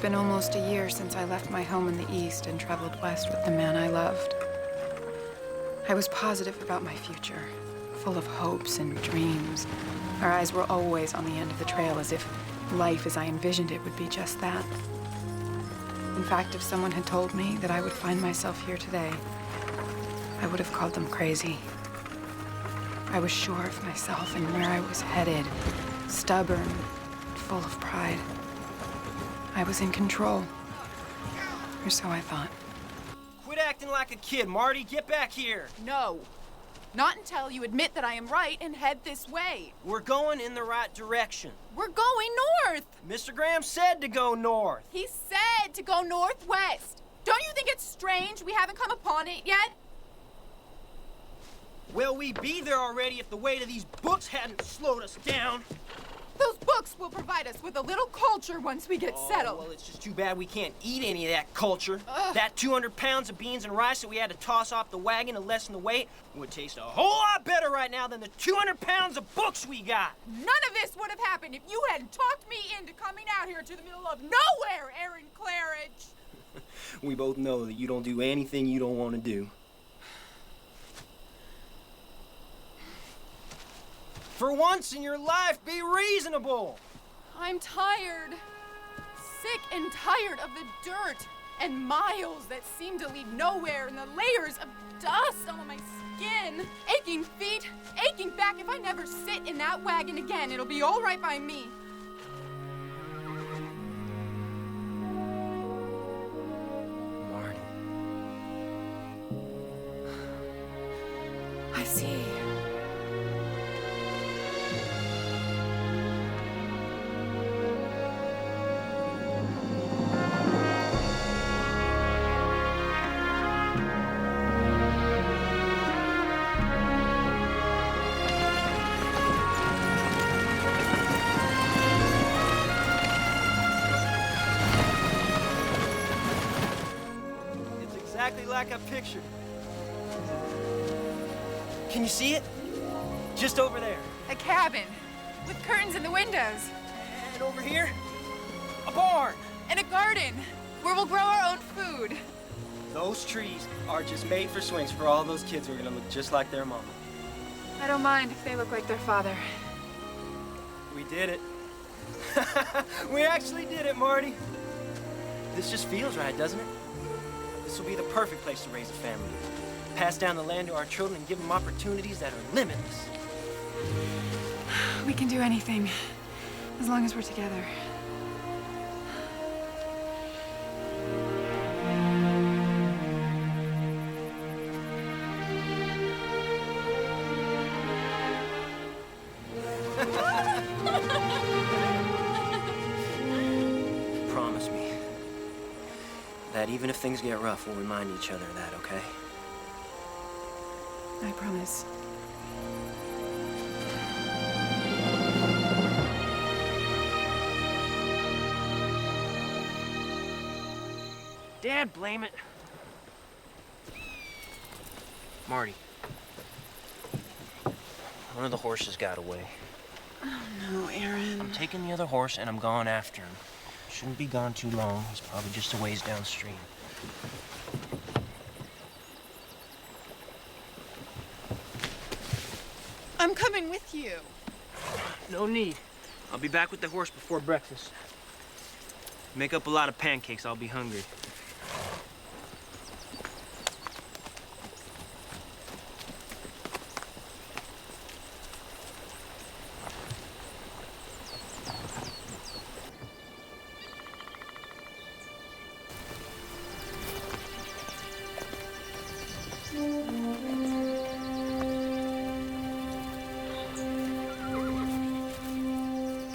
been almost a year since I left my home in the East and traveled west with the man I loved. I was positive about my future, full of hopes and dreams. Our eyes were always on the end of the trail, as if life as I envisioned it would be just that. In fact, if someone had told me that I would find myself here today, I would have called them crazy. I was sure of myself and where I was headed, stubborn, full of pride. I was in control, or so I thought. Quit acting like a kid, Marty. Get back here. No. Not until you admit that I am right and head this way. We're going in the right direction. We're going north. Mr. Graham said to go north. He said to go northwest. Don't you think it's strange we haven't come upon it yet? Well, we'd be there already if the weight of these books hadn't slowed us down. Those books will provide us with a little culture once we get settled. Well, it's just too bad we can't eat any of that culture. Ugh. That 200 pounds of beans and rice that we had to toss off the wagon to lessen the weight would taste a whole lot better right now than the 200 pounds of books we got. None of this would have happened if you hadn't talked me into coming out here to the middle of nowhere, Aaron Claridge. We both know that you don't do anything you don't want to do. For once in your life, be reasonable. I'm tired. Sick and tired of the dirt and miles that seem to lead nowhere and the layers of dust on my skin. Aching feet, aching back. If I never sit in that wagon again, it'll be all right by me. Marty. I see. Exactly like I pictured. Can you see it? Just over there. A cabin with curtains in the windows And over here, a barn. and a garden where we'll grow our own food. Those trees are just made for swings for all those kids who are gonna look just like their mama. I don't mind if they look like their father. We did it. We actually did it, Marty. This just feels right, doesn't it? This will be the perfect place to raise a family. Pass down the land to our children and give them opportunities that are limitless. We can do anything, as long as we're together. Promise me that even if things get rough, we'll remind each other of that, okay? I promise. Dad, blame it. Marty. One of the horses got away. Oh, no, Aaron. I'm taking the other horse and I'm going after him. Shouldn't be gone too long. He's probably just a ways downstream. I'm coming with you. No need. I'll be back with the horse before breakfast. Make up a lot of pancakes. I'll be hungry.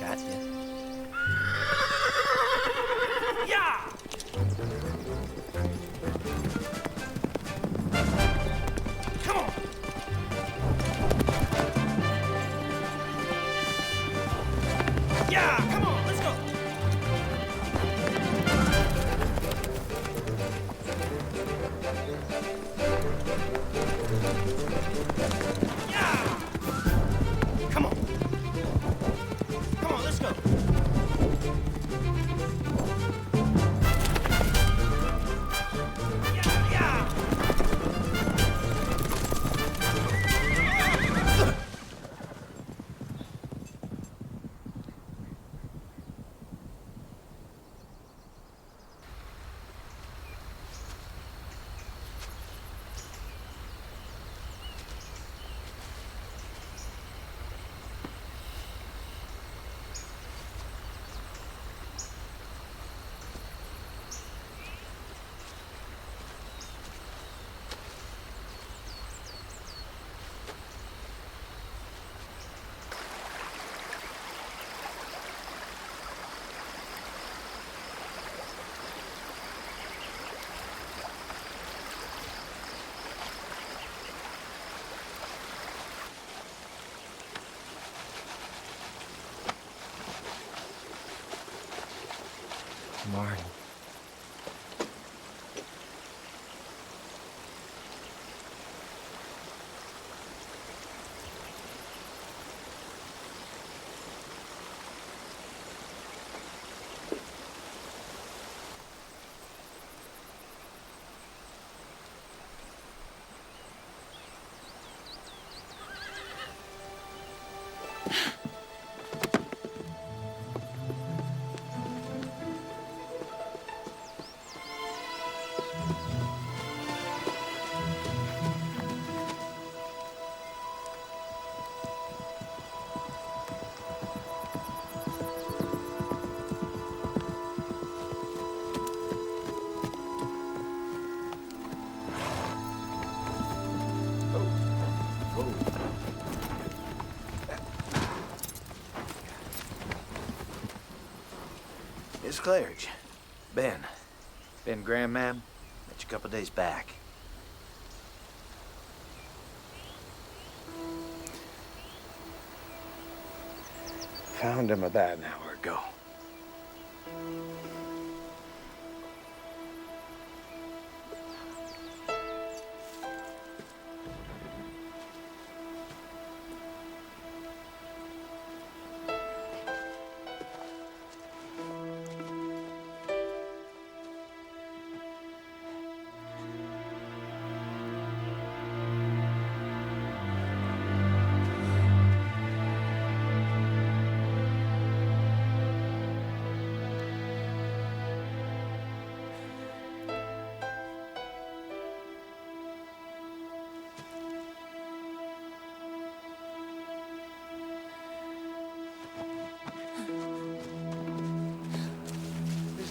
Got you. Yeah! Marty. Miss Claridge. Ben. Ben Graham, ma'am. Met you a couple days back. Found him about an hour ago.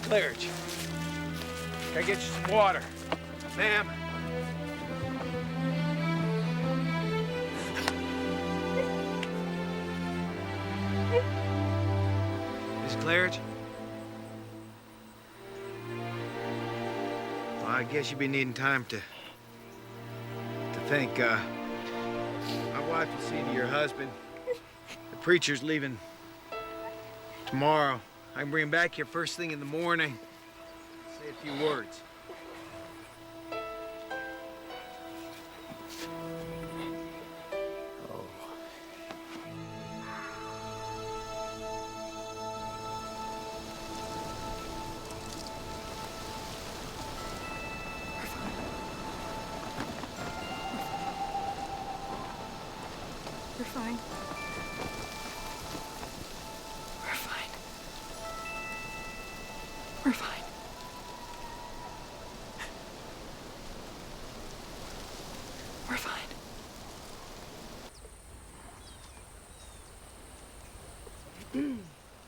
Claridge. Can I get you some water? Ma'am? Miss Claridge? Well, I guess you'll be needing time to think. My wife will see to your husband. The preacher's leaving tomorrow. I can bring him back here first thing in the morning. Say a few words. Oh. We're fine. We're fine. We're fine.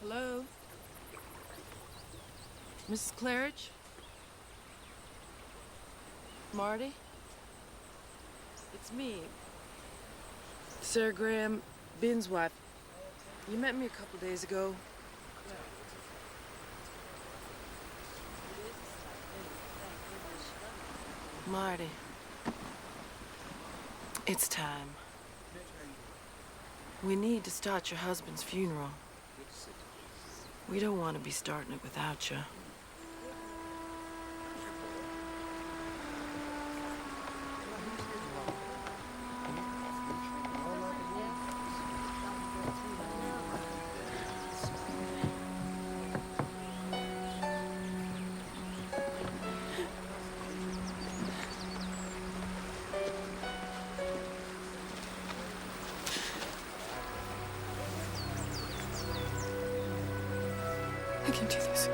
Hello? Mrs. Claridge? Marty? It's me. Sarah Graham, Ben's wife. You met me a couple days ago. Marty, it's time. We need to start your husband's funeral. We don't want to be starting it without you. I can do this.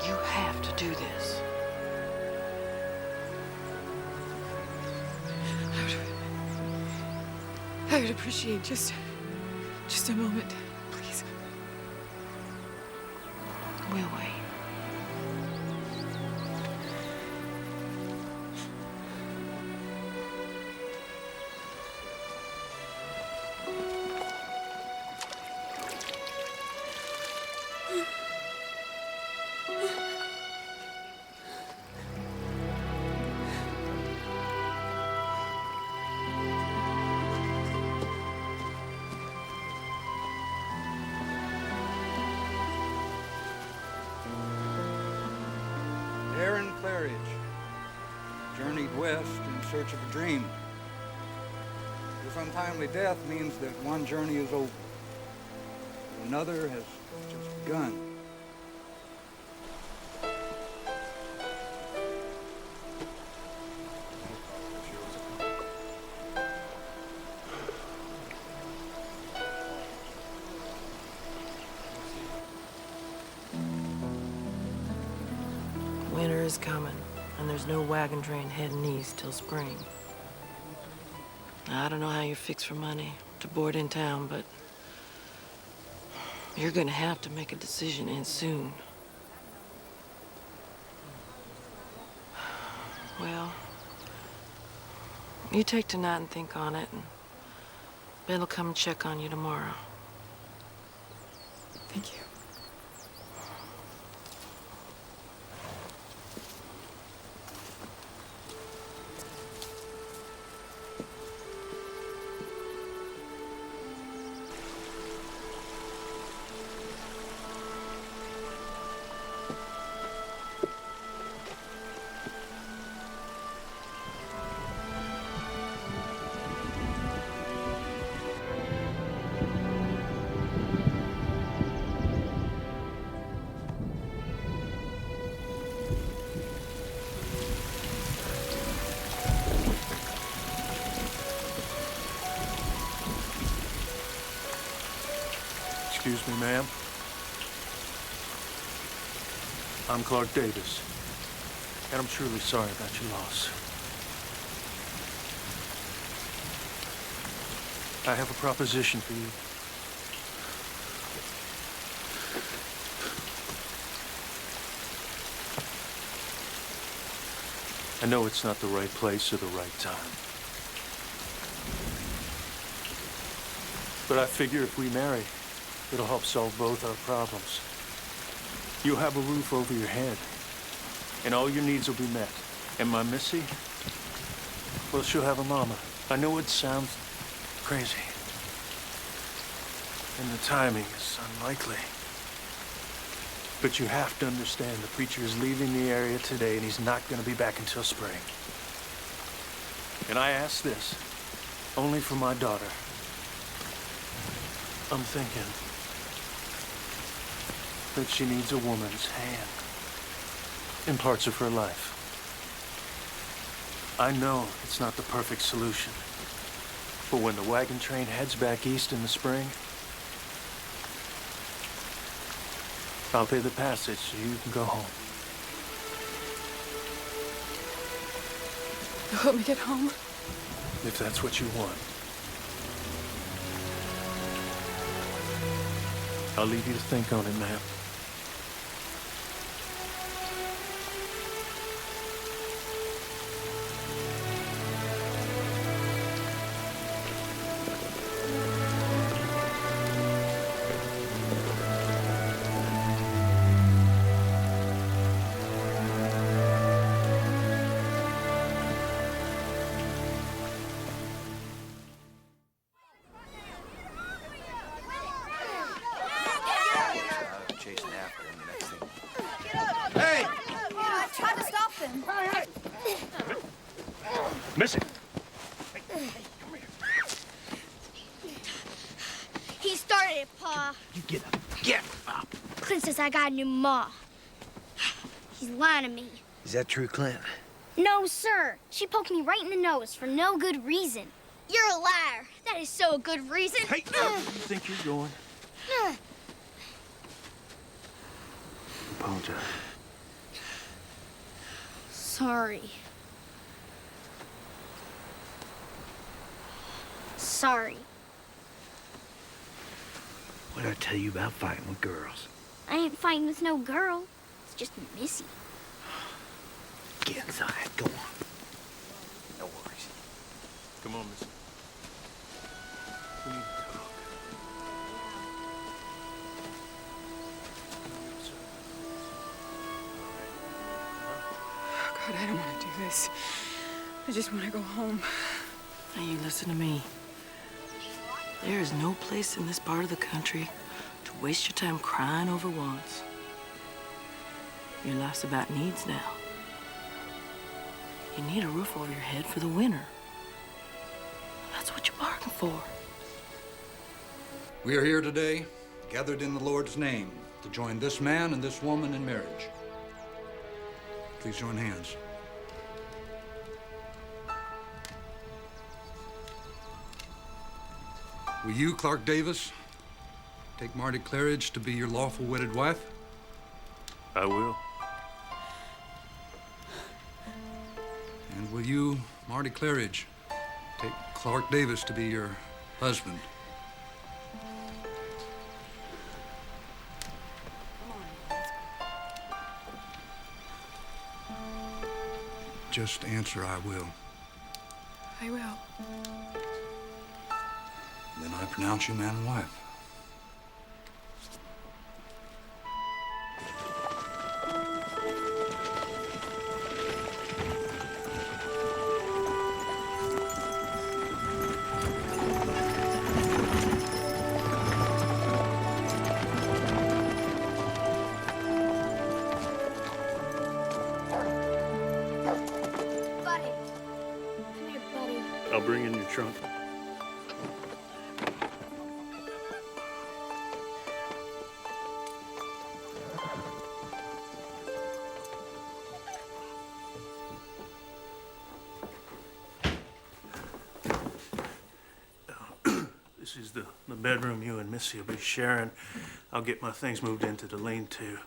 You have to do this. I would appreciate just a moment, please. We'll wait. Claridge, journeyed west in search of a dream. This untimely death means that one journey is over. Another has just begun. Winter is coming, and there's no wagon train heading east till spring. I don't know how you're fixed for money to board in town, but you're gonna have to make a decision, and soon. Well, you take tonight and think on it, and Ben will come and check on you tomorrow. Thank you. Excuse me, ma'am. I'm Clark Davis, and I'm truly sorry about your loss. I have a proposition for you. I know it's not the right place or the right time. But I figure if we marry, it'll help solve both our problems. You'll have a roof over your head, and all your needs will be met. And my Missy, well, she'll have a mama. I know it sounds crazy, and the timing is unlikely. But you have to understand the preacher is leaving the area today, and he's not going to be back until spring. And I ask this only for my daughter. I'm thinking that she needs a woman's hand in parts of her life. I know it's not the perfect solution, but when the wagon train heads back east in the spring, I'll pay the passage so you can go home. You'll help me get home? If that's what you want. I'll leave you to think on it, ma'am. Missy! He started it, Pa. You get up. Get up. Clint says I got a new ma. He's lying to me. Is that true, Clint? No, sir. She poked me right in the nose for no good reason. You're a liar. That is so a good reason. Hey, where do you think you're going? Apologize. Sorry. Sorry. What did I tell you about fighting with girls? I ain't fighting with no girl. It's just Missy. Get inside. Go on. No worries. Come on, Missy. We need to talk. Oh, God, I don't want to do this. I just want to go home. Now you listen to me. There is no place in this part of the country to waste your time crying over wants. Your life's about needs now. You need a roof over your head for the winter. That's what you bargained for. We are here today, gathered in the Lord's name, to join this man and this woman in marriage. Please join hands. Will you, Clark Davis, take Marty Claridge to be your lawful wedded wife? I will. And will you, Marty Claridge, take Clark Davis to be your husband? Just answer, I will. I will. Then I pronounce you man and wife. Buddy. Come here, buddy. I'll bring in your trunk. This is the bedroom you and Missy will be sharing. I'll get my things moved into the lean-to.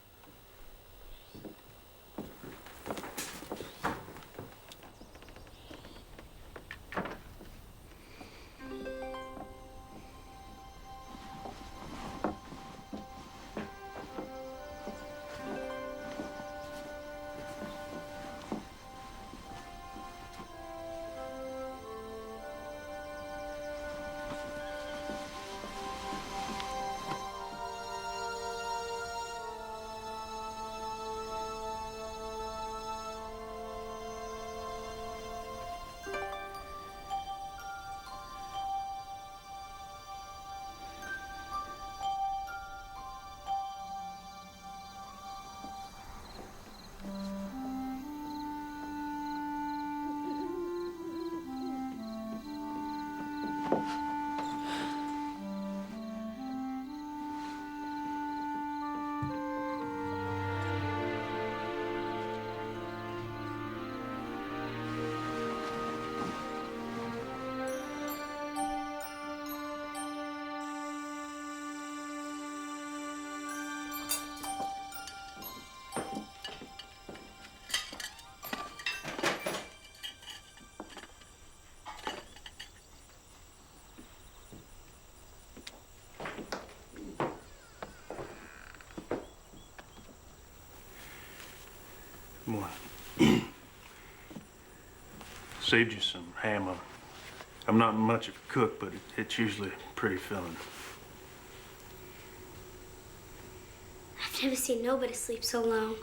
Morning. Saved you some ham. I'm not much of a cook, but it's usually pretty filling. I've never seen nobody sleep so long.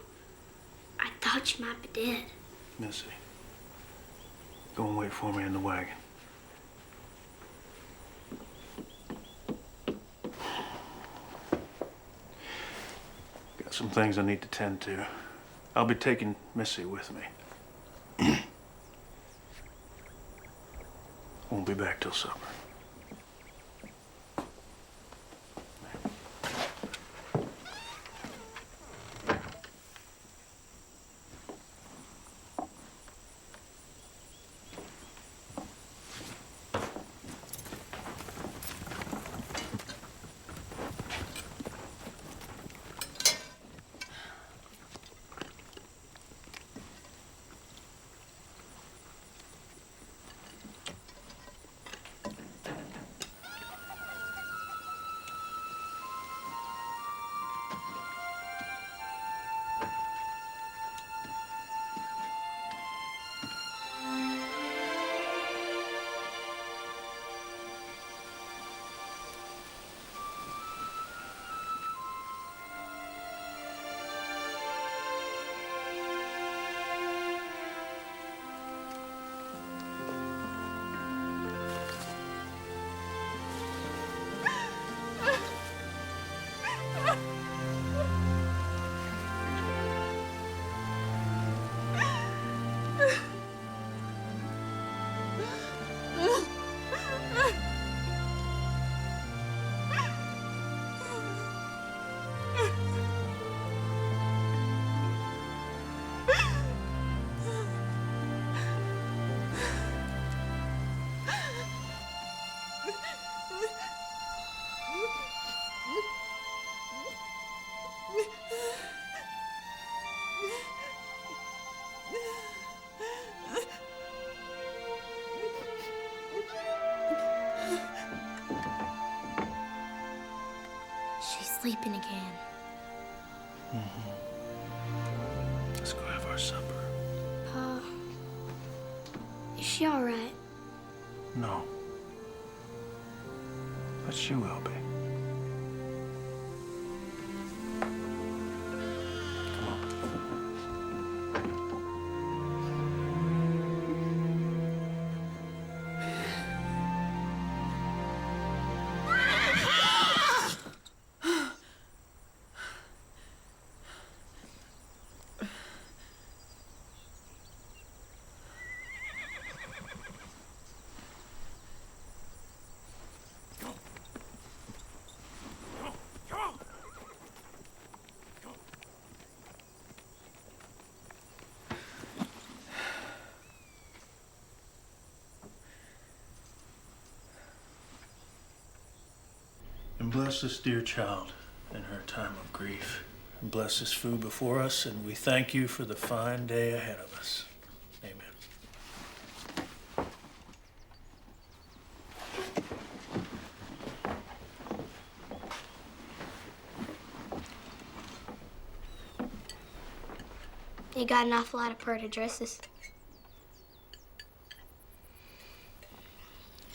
I thought you might be dead. Missy, go and wait for me in the wagon. Got some things I need to tend to. I'll be taking Missy with me. Won't be back till supper. She's sleeping again. Let's go have our supper. Pa, is she all right? No. But she will be. Come on. And bless this dear child in her time of grief. And bless this food before us, and we thank you for the fine day ahead of us. Amen. You got an awful lot of pretty dresses.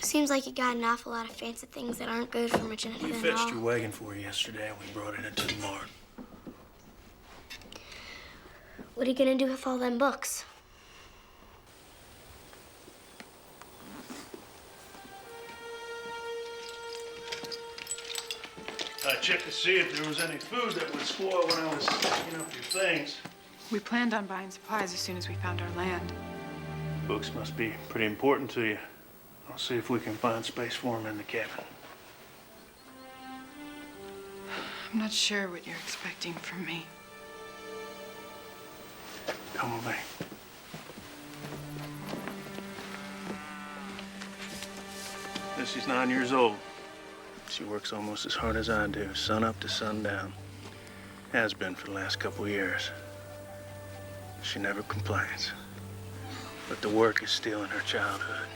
Seems like you got an awful lot of fancy things that aren't good for much anything We at fetched all. your wagon for you yesterday, and we brought it into the barn. What are you gonna do with all them books? I checked to see if there was any food that would spoil when I was picking up your things. We planned on buying supplies as soon as we found our land. Books must be pretty important to you. I'll see if we can find space for them in the cabin. I'm not sure what you're expecting from me. Come with me. Missy's 9 years old. She works almost as hard as I do, sun up to sundown. Has been for the last couple of years. She never complains. But the work is stealing her childhood.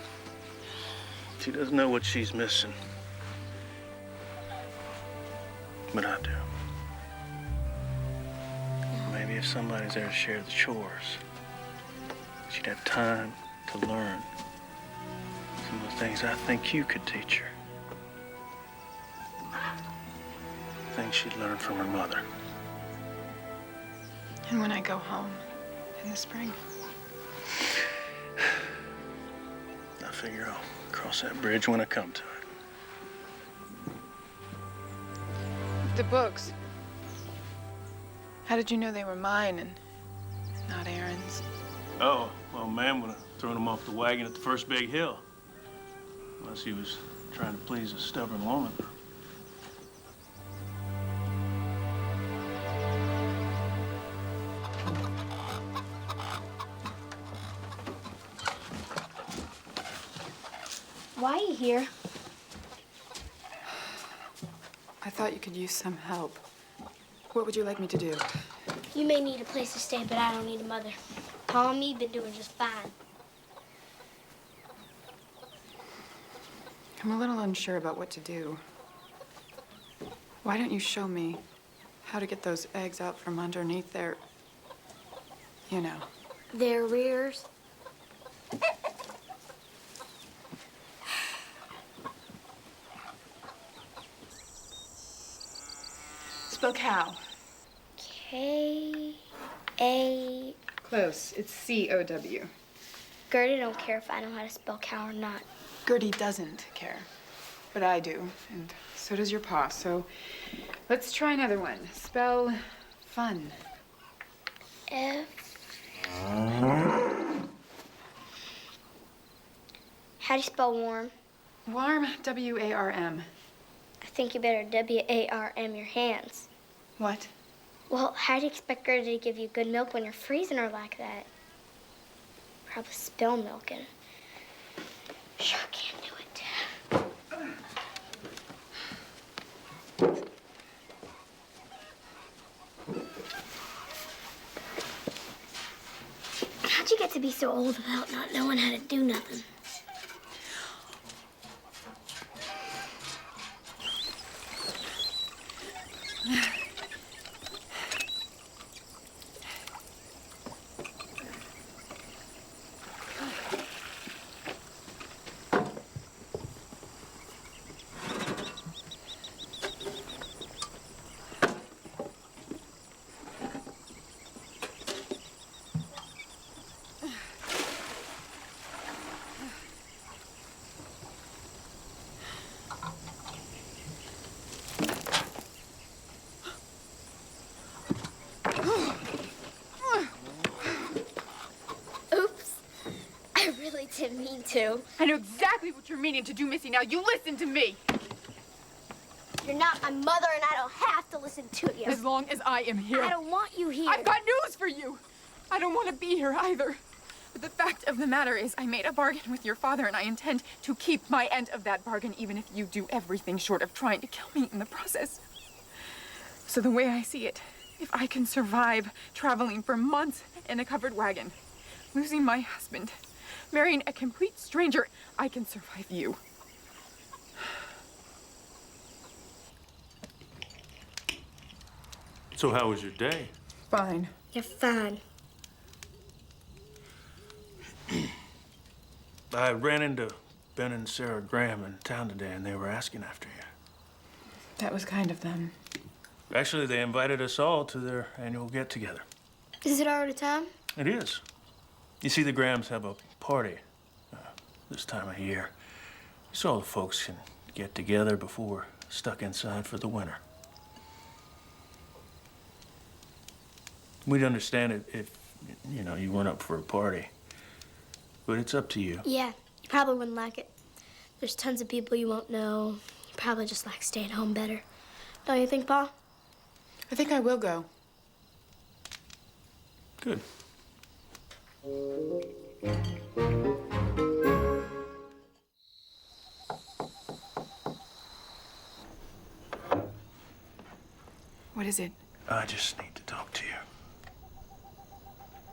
She doesn't know what she's missing. But I do. Maybe if somebody's there to share the chores, she'd have time to learn some of the things I think you could teach her. Things she'd learned from her mother. And when I go home in the spring, I figure I'll cross that bridge when I come to it. the books. How did you know they were mine and not Aaron's? Oh, well, man would have thrown them off the wagon at the first big hill. Unless he was trying to please a stubborn woman. Why are you here? I thought you could use some help. What would you like me to do? You may need a place to stay, but I don't need a mother. Paul and me been doing just fine. I'm a little unsure about what to do. Why don't you show me how to get those eggs out from underneath their, you know. Their rears. Spell cow. K-A... Close. It's C-O-W. Gertie don't care if I know how to spell cow or not. Gertie doesn't care, but I do, and so does your pa. So let's try another one. Spell fun. F... How do you spell warm? Warm, W-A-R-M. I think you better W-A-R-M your hands. What? Well, how do you expect Gertie to give you good milk when you're freezing her like that? Probably spill milking. Sure can't do it. How'd you get to be so old without not knowing how to do nothing? Oops. I really didn't mean to. I know exactly what you're meaning to do, Missy. Now you listen to me. You're not my mother, and I don't have to listen to you. As long as I am here. I don't want you here. I've got news for you. I don't want to be here either. But the fact of the matter is, I made a bargain with your father, and I intend to keep my end of that bargain, even if you do everything short of trying to kill me in the process. So the way I see it, if I can survive traveling for months in a covered wagon, losing my husband, marrying a complete stranger, I can survive you. So how was your day? Fine. You're fine. I ran into Ben and Sarah Graham in town today, and they were asking after you. That was kind of them. Actually, they invited us all to their annual get-together. Is it already time? It is. You see, the Grahams have a party this time of year, so all the folks can get together before we're stuck inside for the winter. We'd understand it if, you know, you weren't up for a party. But it's up to you. Yeah, you probably wouldn't like it. There's tons of people you won't know. You probably just like staying home better. Don't you think, Pa? I think I will go. Good. What is it? I just need to talk to you.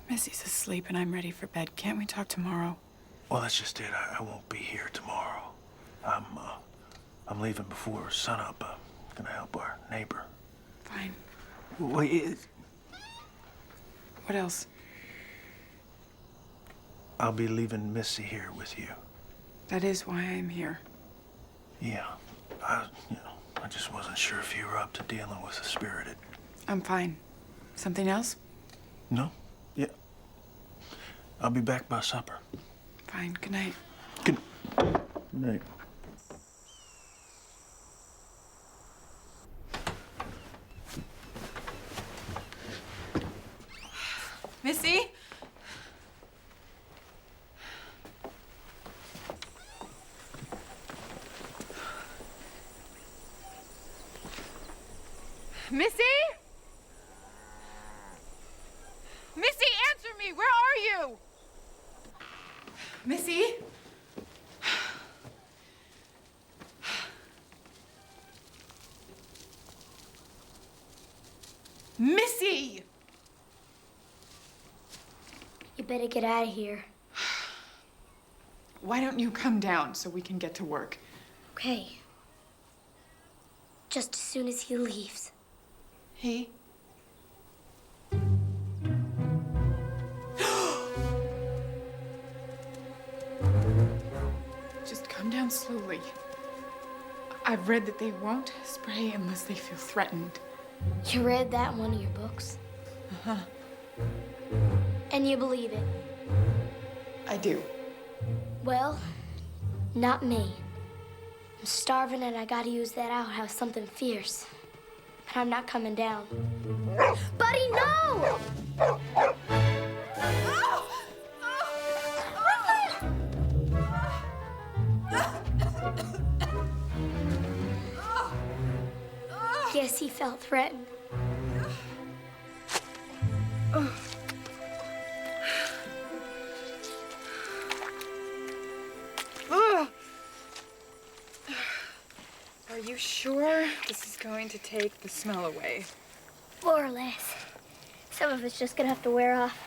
Missy's asleep and I'm ready for bed. Can't we talk tomorrow? Well, that's just it. I won't be here tomorrow. I'm leaving before sunup. I'm gonna help our neighbor. Fine. Wait, What else? I'll be leaving Missy here with you. That is why I'm here. Yeah, I just wasn't sure if you were up to dealing with a spirited. I'm fine. Something else? No? Yeah. I'll be back by supper. Fine. Good night. Good night. Missy? Missy? Missy, answer me! Where are you? Missy? Missy! You better get out of here. Why don't you come down so we can get to work? Okay. Just as soon as he leaves. He? Just come down slowly. I've read that they won't spray unless they feel threatened. You read that in one of your books? Uh-huh. And you believe it? I do. Well, not me. I'm starving and I gotta use that outhouse something fierce. But I'm not coming down. Buddy, no! Guess he felt threatened. Are you sure this is going to take the smell away? More or less. Some of it's just gonna have to wear off.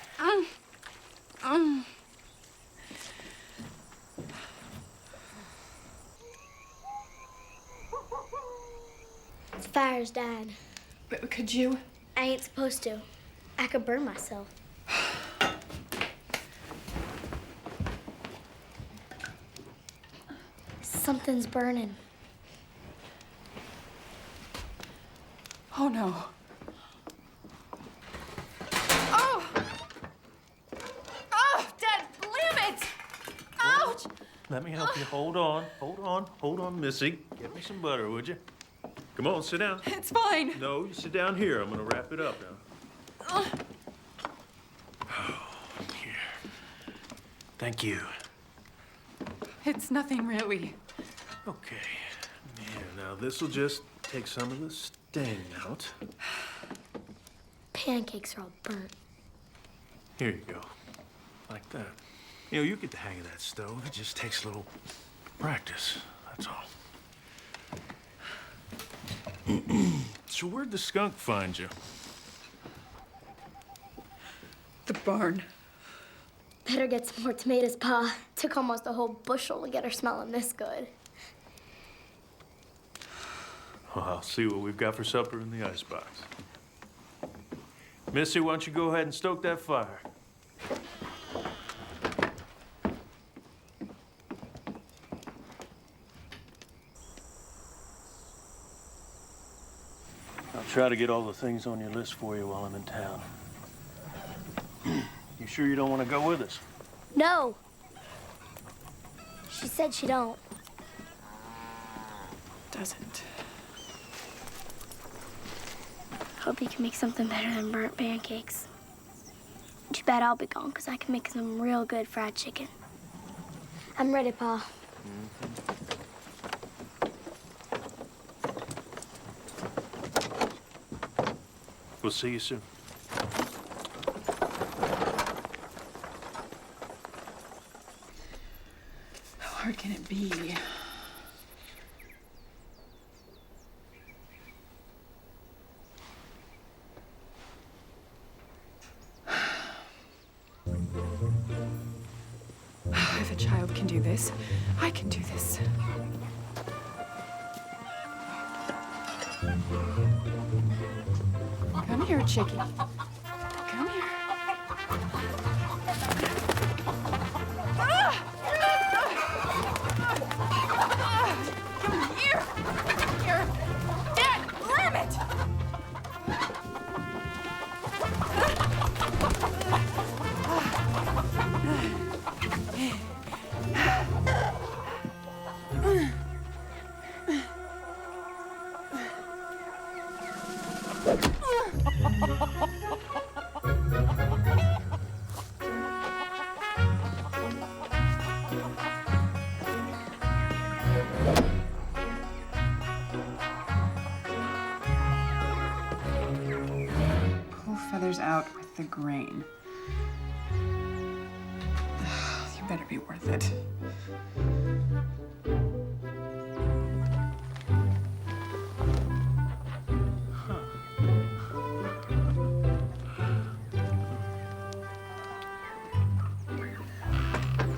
The fire's dying. But could you? I ain't supposed to. I could burn myself. Something's burning. Oh, no. Oh! Oh, Dad, damn it! Ouch! Let me help you. Hold on, Missy. Get me some butter, would you? Come on, sit down. It's fine. No, you sit down here. I'm gonna wrap it up now. Here. Thank you. It's nothing really. Okay. Yeah, now this'll just take some of the sting out. Pancakes are all burnt. Here you go. Like that. You know, you get the hang of that stove. It just takes a little practice, that's all. So where'd the skunk find you? The barn. Better get some more tomatoes, Pa. Took almost a whole bushel to get her smelling this good. Well, I'll see what we've got for supper in the icebox. Missy, why don't you go ahead and stoke that fire? I'll try to get all the things on your list for you while I'm in town. You sure you don't want to go with us? No. She said she don't. Doesn't. Hope you can make something better than burnt pancakes. Too bad I'll be gone, because I can make some real good fried chicken. I'm ready, Pa. We'll see you soon. How hard can it be? If a child can do this, I can do this. Come here, Chicky. Come here. Come here. Here. Dad, damn it! Pull feathers out with the grain. You better be worth it.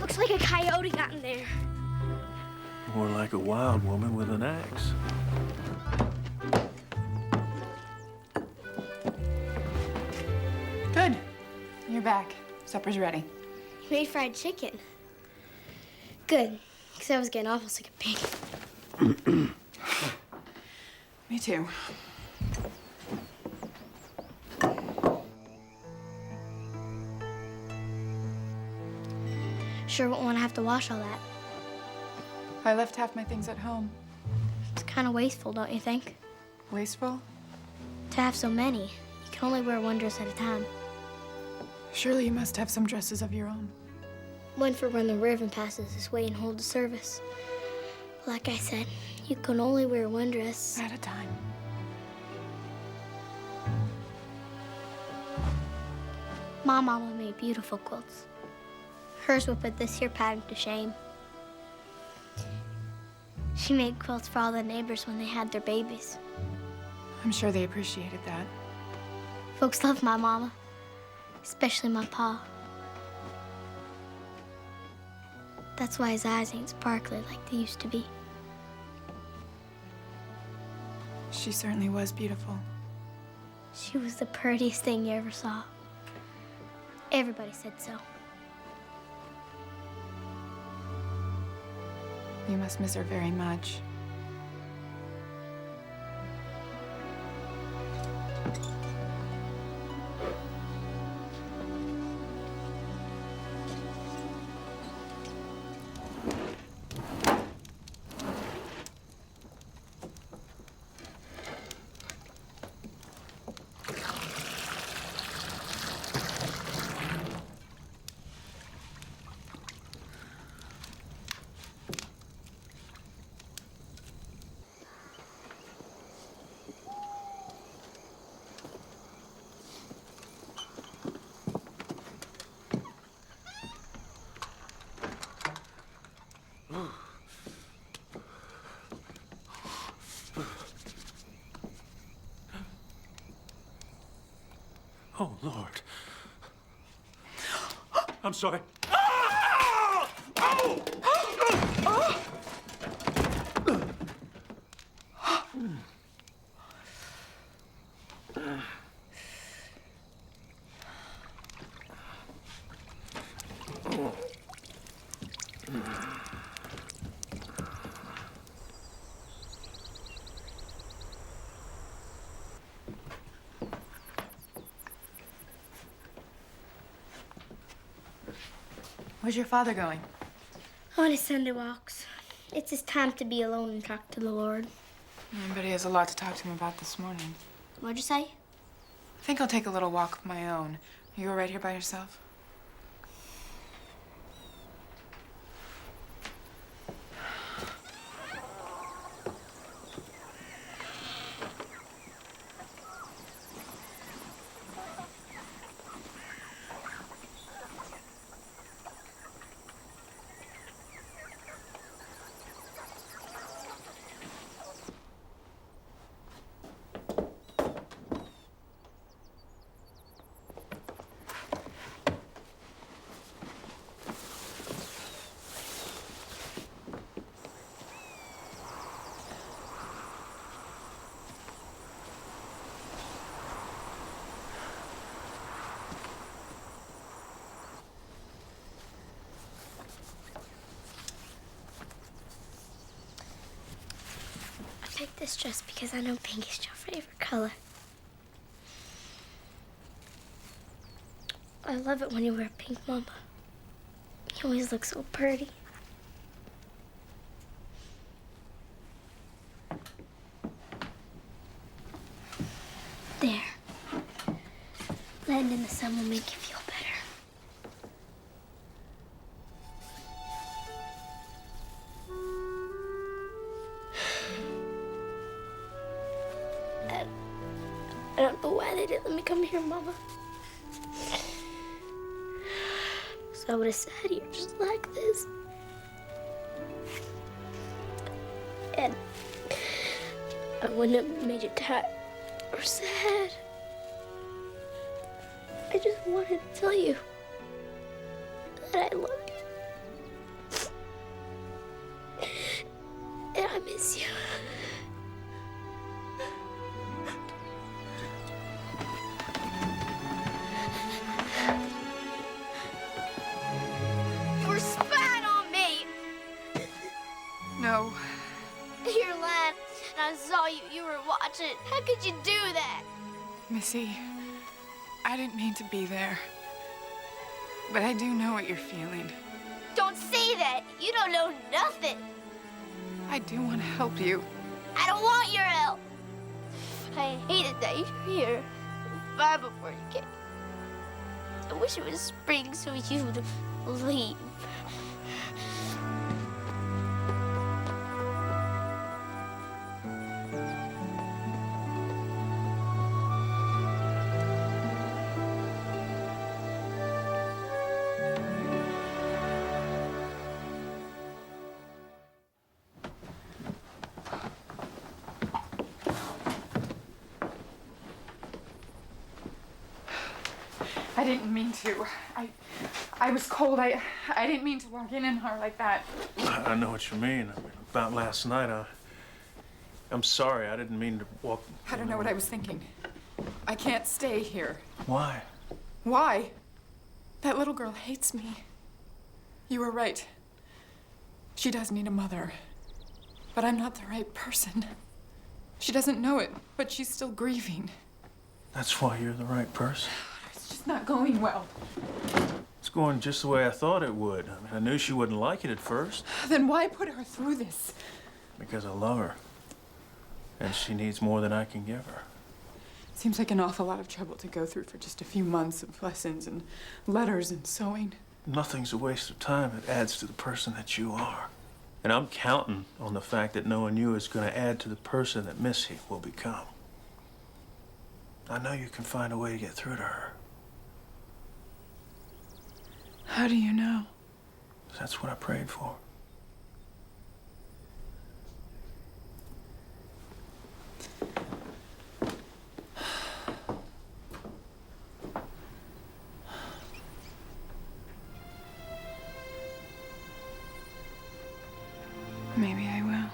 Looks like a coyote got in there. More like a wild woman with an axe. Good. You're back. Supper's ready. You made fried chicken. Good, because I was getting awful sick of bacon. Me too. Sure won't want to have to wash all that. I left half my things at home. It's kind of wasteful, don't you think? Wasteful? To have so many. You can only wear one dress at a time. Surely you must have some dresses of your own. One for when the Reverend passes this way and holds a service. Like I said, you can only wear one dress At a time. My mama made beautiful quilts. Hers would put this here pattern to shame. She made quilts for all the neighbors when they had their babies. I'm sure they appreciated that. Folks love my mama, especially my pa. That's why his eyes ain't sparkly like they used to be. She certainly was beautiful. She was the prettiest thing you ever saw. Everybody said so. You must miss her very much. Oh, Lord. I'm sorry. Where's your father going? On his Sunday walks. It's his time to be alone and talk to the Lord. But he has a lot to talk to him about this morning. What'd you say? I think I'll take a little walk of my own. Are you all right here by yourself? I picked this dress because I know pink is your favorite color. I love it when you wear pink, Mama. You always look so pretty. There. Letting in the sun will make you feel better. I don't know why they didn't let me come here, Mama. So I would have sat here just like this. And I wouldn't have made you tired or sad. I just wanted to tell you that I love you. And I miss you. You were spying on me. No. You're lying. And I saw you. You were watching. How could you do that? Missy, I didn't mean to be there. But I do know what you're feeling. Don't say that. You don't know nothing. I do want to help you. I don't want your help. I hate it that you're here. Bye before you came. I wish it was spring so you'd leave. I didn't mean to. I was cold. I didn't mean to walk in her like that. I know what you mean. About last night, I'm sorry. I didn't mean to walk. I don't know what I was thinking. I can't stay here. Why? Why? That little girl hates me. You were right. She does need a mother. But I'm not the right person. She doesn't know it, but she's still grieving. That's why you're the right person. It's just not going well. It's going just the way I thought it would. I mean, I knew she wouldn't like it at first. Then why put her through this? Because I love her. And she needs more than I can give her. Seems like an awful lot of trouble to go through for just a few months of lessons and letters and sewing. Nothing's a waste of time. It adds to the person that you are. And I'm counting on the fact that knowing you is going to add to the person that Missy will become. I know you can find a way to get through to her. How do you know? That's what I prayed for. Maybe I will.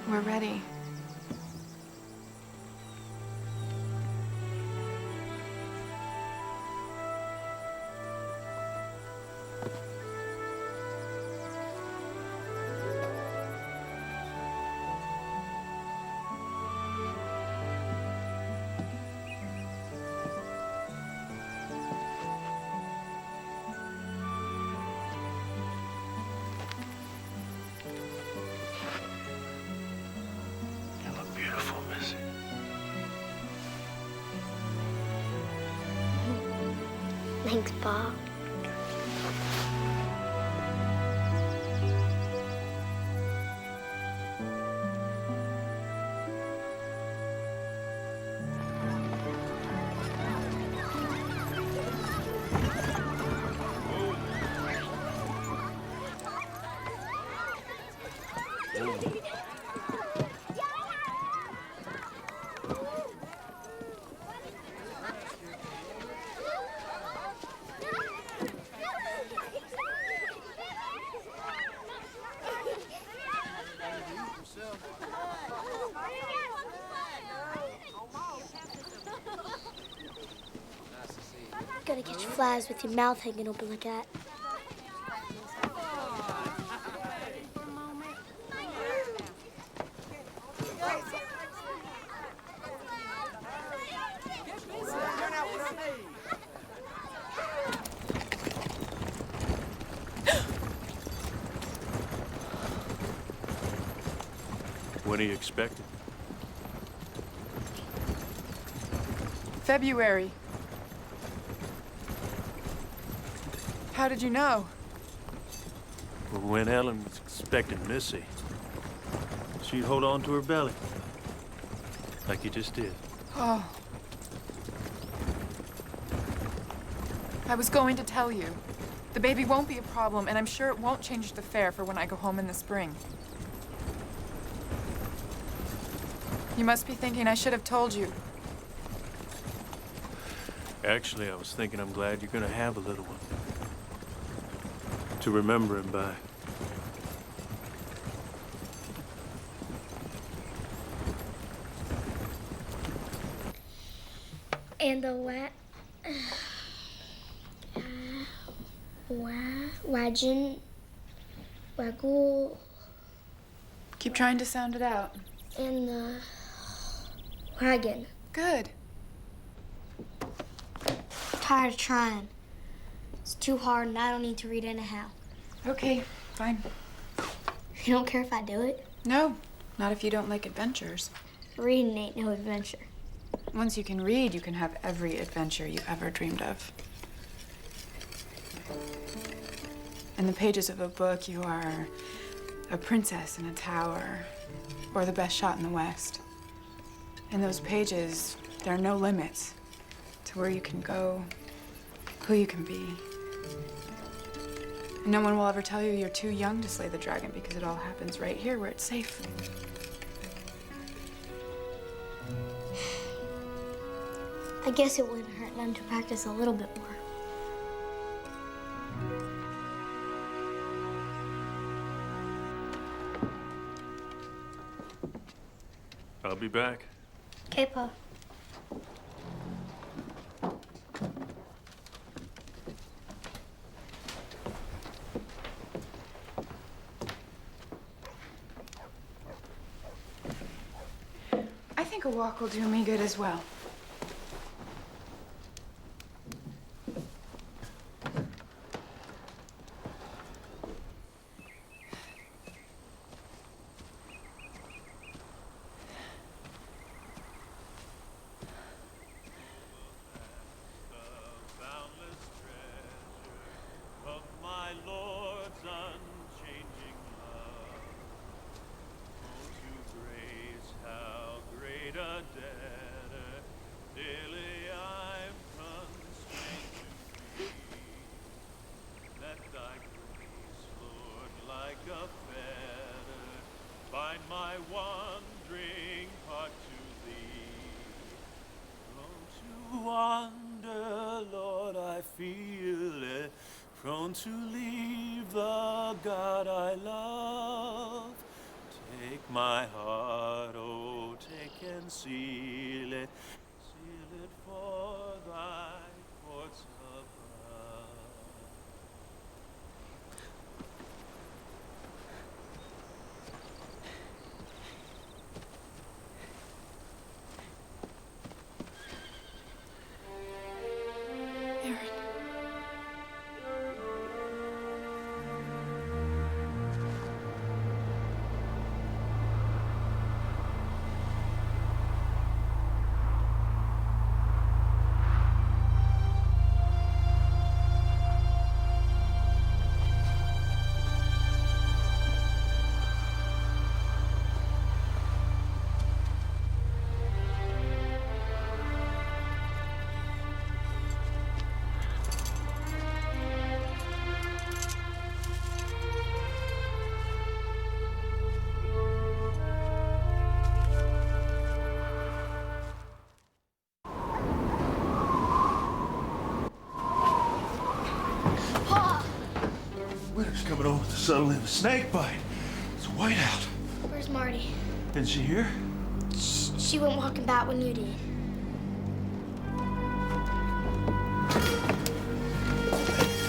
We're ready. You look beautiful, Missy. Thanks, Bob. Gotta catch flies with your mouth hanging open like that. When are you expecting? February. How did you know? Well, when Ellen was expecting Missy, she'd hold on to her belly. Like you just did. Oh. I was going to tell you. The baby won't be a problem, and I'm sure it won't change the fare for when I go home in the spring. You must be thinking I should have told you. Actually, I was thinking I'm glad you're gonna have a little one. To remember him by. And the waggle, Keep trying to sound it out. and the wagon. Good. Tired of trying. It's too hard and I don't need to read anyhow. Okay, fine. You don't care if I do it? No, not if you don't like adventures. Reading ain't no adventure. Once you can read, you can have every adventure you ever dreamed of. In the pages of a book, you are a princess in a tower, or the best shot in the West. In those pages, there are no limits to where you can go, who you can be. And no one will ever tell you you're too young to slay the dragon because it all happens right here where it's safe. I guess it wouldn't hurt none to practice a little bit more. I'll be back. Okay, Pa. I think a walk will do me good as well. Prone to leave the God I love. Take my heart, oh, take and seal it for thy courts above. Winter's coming over with the subtle of a snake bite. It's a whiteout. Where's Marty? Isn't she here? She went walking back when you did.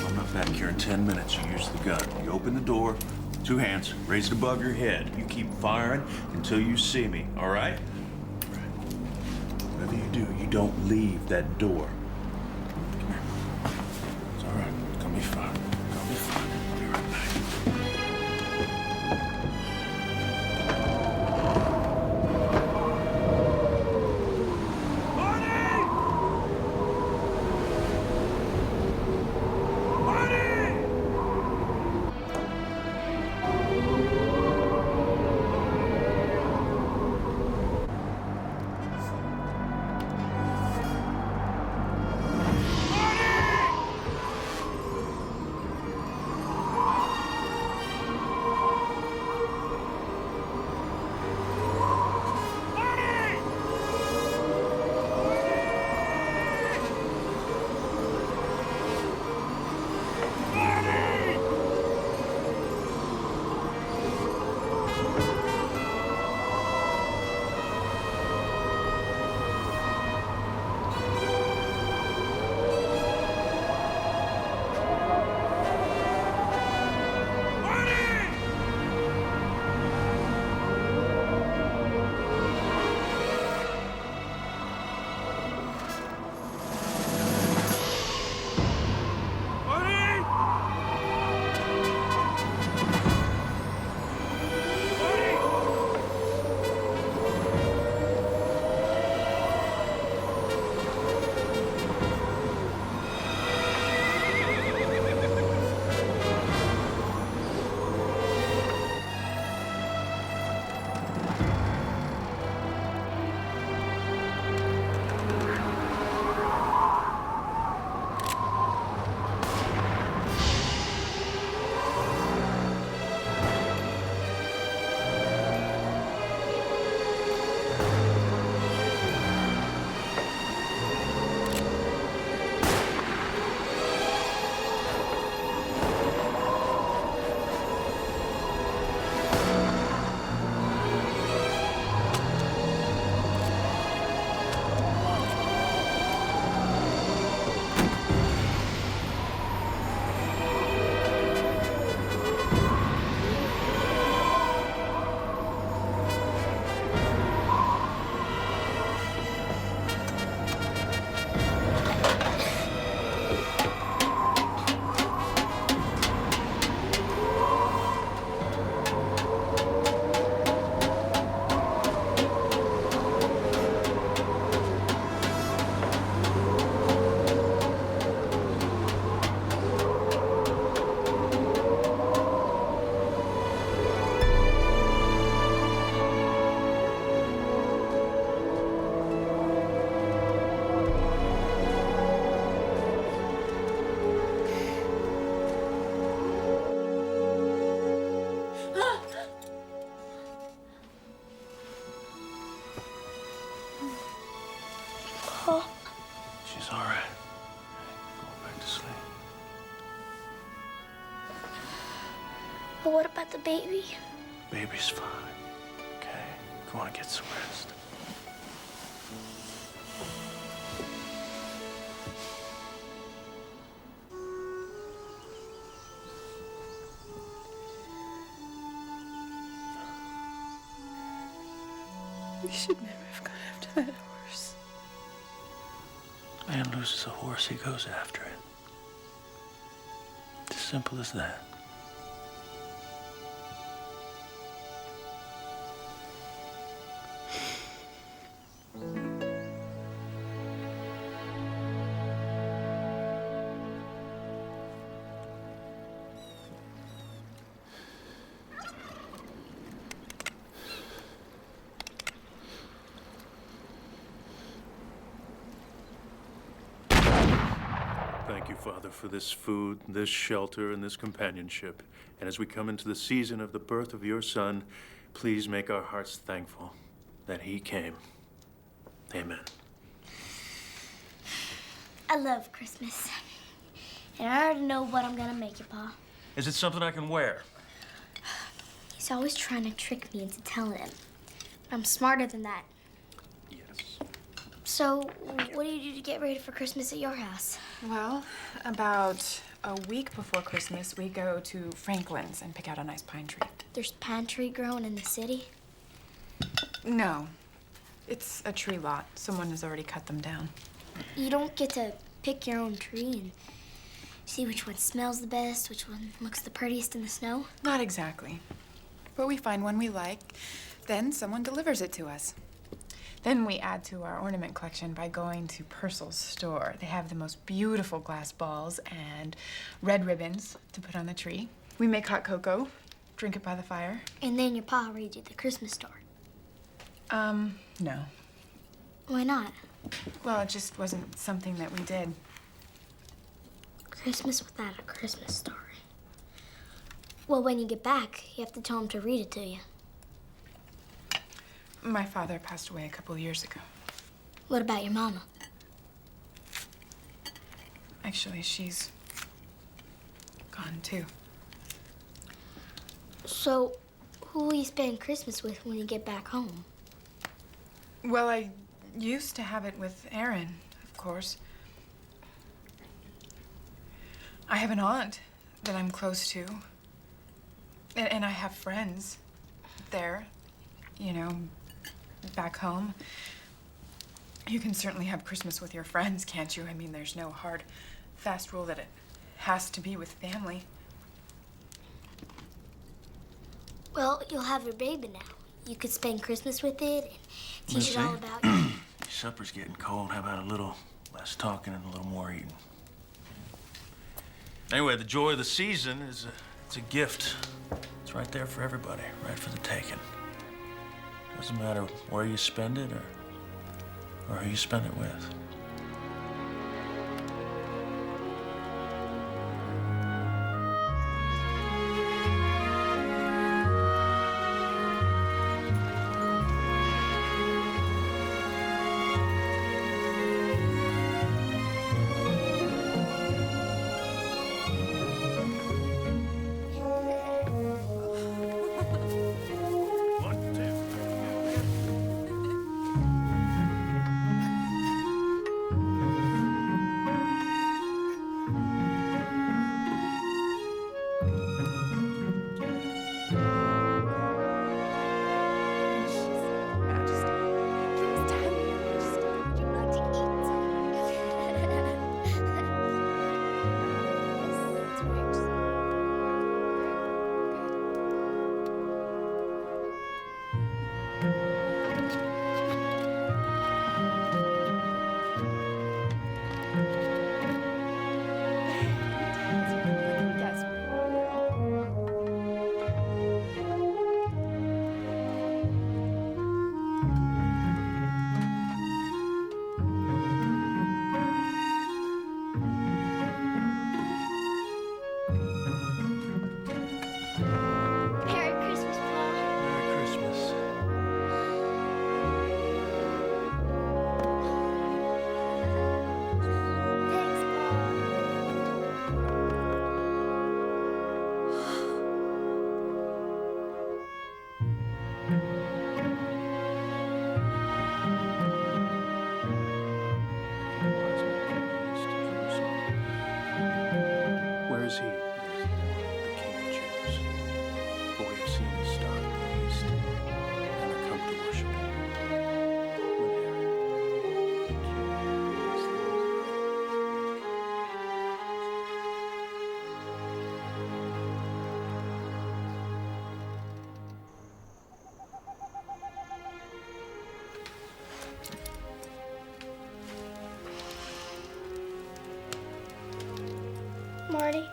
I'm not back here in 10 minutes. You use the gun. You open the door, 2 hands, raise it above your head. You keep firing until you see me, all right? Whatever you do, you don't leave that door. Come here. It's all right. It's gonna be fine. It's gonna be fine. I'll be right back. But what about the baby? Baby's fine, okay? Go on and get some rest. We should never have gone after that horse. Man loses a horse, he goes after it. It's as simple as that. Thank you, Father, for this food, this shelter, and this companionship. And as we come into the season of the birth of your Son, please make our hearts thankful that he came. Amen. I love Christmas. And I already know what I'm gonna make you, Pa. Is it something I can wear? He's always trying to trick me into telling him. But I'm smarter than that. Yes. So, what do you do to get ready for Christmas at your house? Well, about a week before Christmas, we go to Franklin's and pick out a nice pine tree. There's pine tree growing in the city? No, it's a tree lot. Someone has already cut them down. You don't get to pick your own tree and see which one smells the best, which one looks the prettiest in the snow? Not exactly. But we find one we like, then someone delivers it to us. Then we add to our ornament collection by going to Purcell's store. They have the most beautiful glass balls and red ribbons to put on the tree. We make hot cocoa, drink it by the fire. And then your pa reads you the Christmas story. No. Why not? Well, it just wasn't something that we did. Christmas without a Christmas story. Well, when you get back, you have to tell him to read it to you. My father passed away a couple of years ago. What about your mama? Actually, she's gone too. So, who will you spend Christmas with when you get back home? Well, I used to have it with Aaron, of course. I have an aunt that I'm close to. And I have friends there, you know, back home. You can certainly have Christmas with your friends, can't you? I mean, there's no hard, fast rule that it has to be with family. Well, you'll have your baby now. You could spend Christmas with it and teach it all about you. Supper's getting cold. How about a little less talking and a little more eating? Anyway, the joy of the season is it's a gift. It's right there for everybody, right for the taking. Doesn't matter where you spend it or who you spend it with. is he, the King of Jews, for we have seen his star in the east, and have come to worship him. When Aaron, the king is Marty?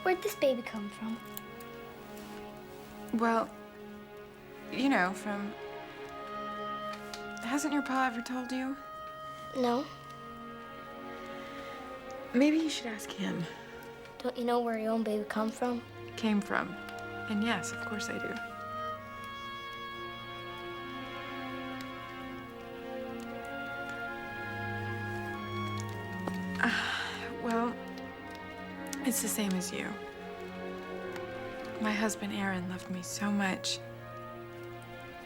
Where'd this baby come from? Well, you know, from... Hasn't your pa ever told you? No. Maybe you should ask him. Don't you know where your own baby come from? Came from. And yes, of course I do. Well, it's the same as you. My husband, Aaron, loved me so much.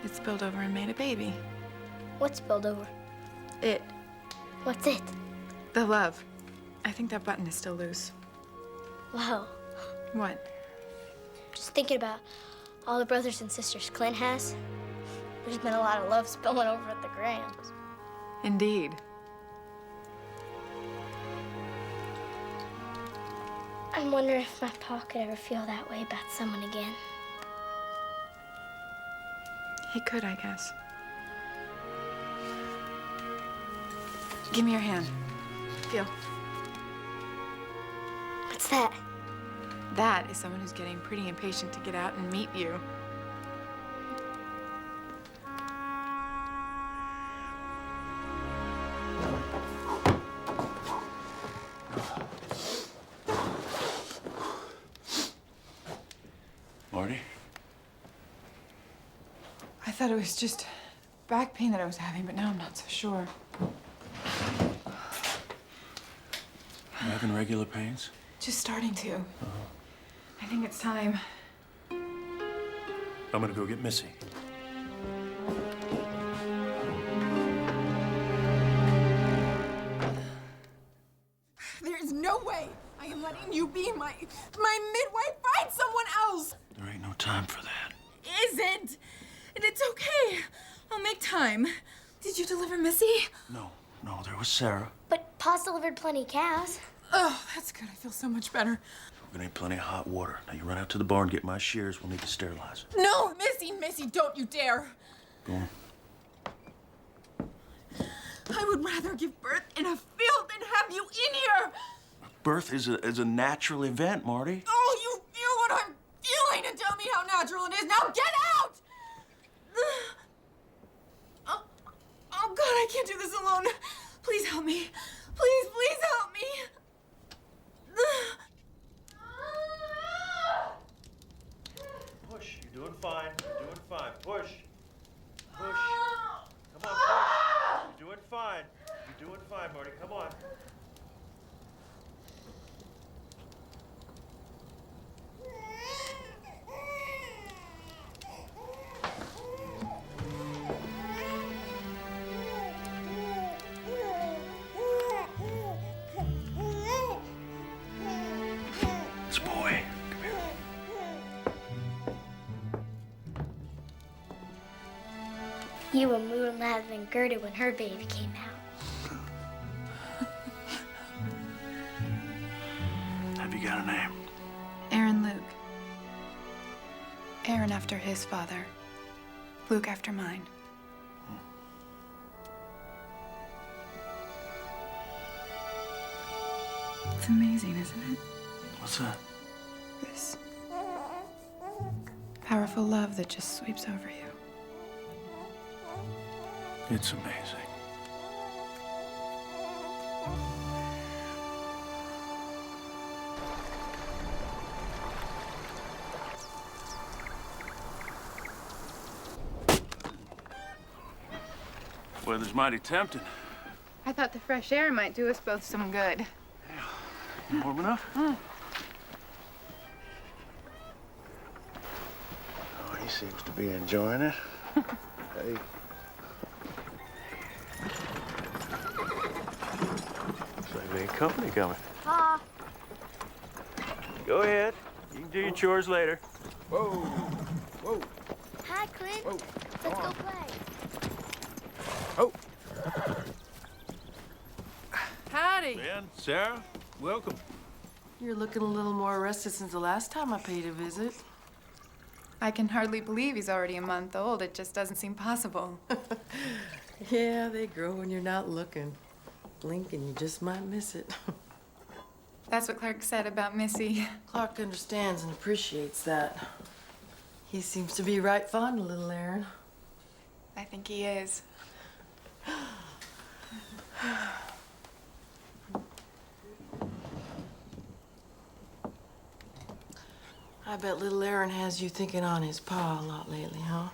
It spilled over and made a baby. What spilled over? It. What's it? The love. I think that button is still loose. Wow. What? Just thinking about all the brothers and sisters Clint has. There's been a lot of love spilling over at the Grahams. Indeed. I'm wondering if my pa could ever feel that way about someone again. He could, I guess. Give me your hand. Feel. What's that? That is someone who's getting pretty impatient to get out and meet you. Marty? I thought it was just back pain that I was having, but now I'm not so sure. You having regular pains? Just starting to. I think it's time. I'm gonna go get Missy. There is no way I am letting you be my midwife. Find someone else. There ain't no time for that. Isn't. And it's okay. I'll make time. Did you deliver Missy? No, there was Sarah. But Pa's delivered plenty of cows. Oh, that's good. I feel so much better. We're gonna need plenty of hot water. Now you run out to the barn, get my shears. We'll need to sterilize it. No, Missy, don't you dare. Go on. I would rather give birth in a field than have you in here. Birth is a natural event, Marty. Oh, you feel what I'm feeling and tell me how natural it is. Now get out! Oh, God, I can't do this alone. Please help me. Please help me. Push. You're doing fine. You're doing fine. Push. Push. Come on, push. You're doing fine. You're doing fine, Marty. Come on. This boy. Come here. You were moving louder than Gerda when her baby came out. Have you got a name? Aaron Luke. Aaron after his father. Luke after mine. It's amazing, isn't it? What's that? This powerful love that just sweeps over you. It's amazing. Weather's mighty tempting. I thought the fresh air might do us both some good. You warm enough? Oh, he seems to be enjoying it. Hey. Say, We ain't company coming. Pa. Go ahead. You can do your chores later. Whoa. Whoa. Hi, Clint. Whoa. Let's go play. Oh. Howdy. Ben, Sarah, welcome. You're looking a little more rested since the last time I paid a visit. I can hardly believe he's already a month old. It just doesn't seem possible. Yeah, they grow when you're not looking. Blink and you just might miss it. That's what Clark said about Missy. Clark understands and appreciates that. He seems to be right fond of little Aaron. I think he is. I bet little Aaron has you thinking on his pa a lot lately, huh?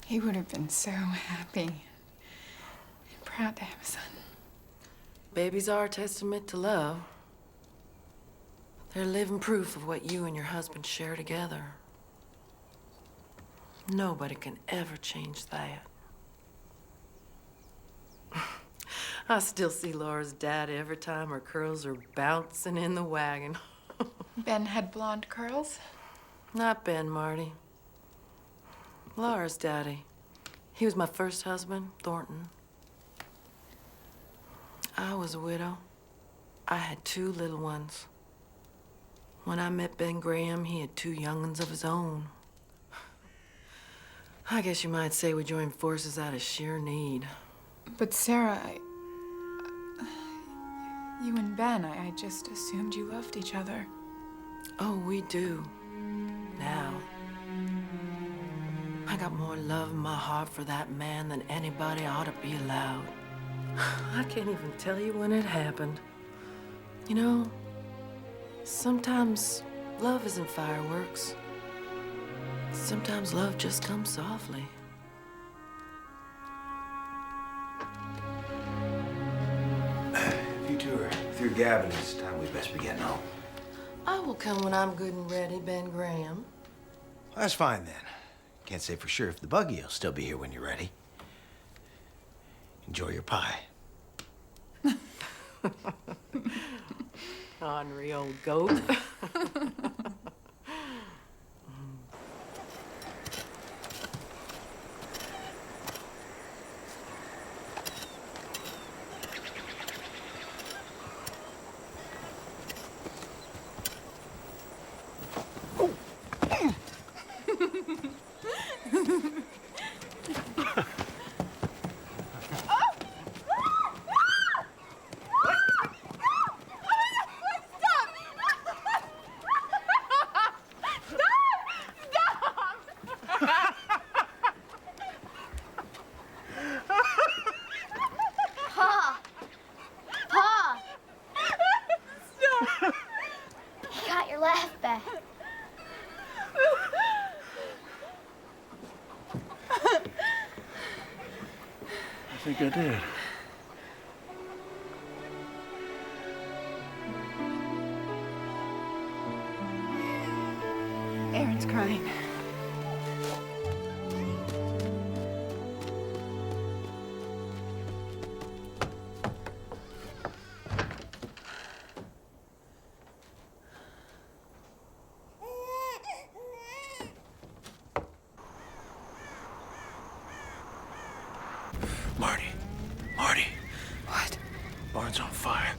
He would have been so happy and proud to have a son. Babies are a testament to love. They're living proof of what you and your husband share together. Nobody can ever change that. I still see Laura's dad every time her curls are bouncing in the wagon. Ben had blonde curls. Not Ben, Marty. Laura's daddy. He was my first husband, Thornton. I was a widow. I had 2 little ones. When I met Ben Graham, he had 2 young'uns of his own. I guess you might say we joined forces out of sheer need. But Sarah, you and Ben, I just assumed you loved each other. Oh, we do. Now. I got more love in my heart for that man than anybody ought to be allowed. I can't even tell you when it happened. You know, sometimes love isn't fireworks. Sometimes love just comes softly. If you two are through gabbing, it's time we best be getting home. I will come when I'm good and ready, Ben Graham. Well, that's fine then. Can't say for sure if the buggy will still be here when you're ready. Enjoy your pie. Ornery old goat. Pa! Pa! Stop! You got your laugh back. I think I did. Aaron's crying. Marty, What? barn's on fire.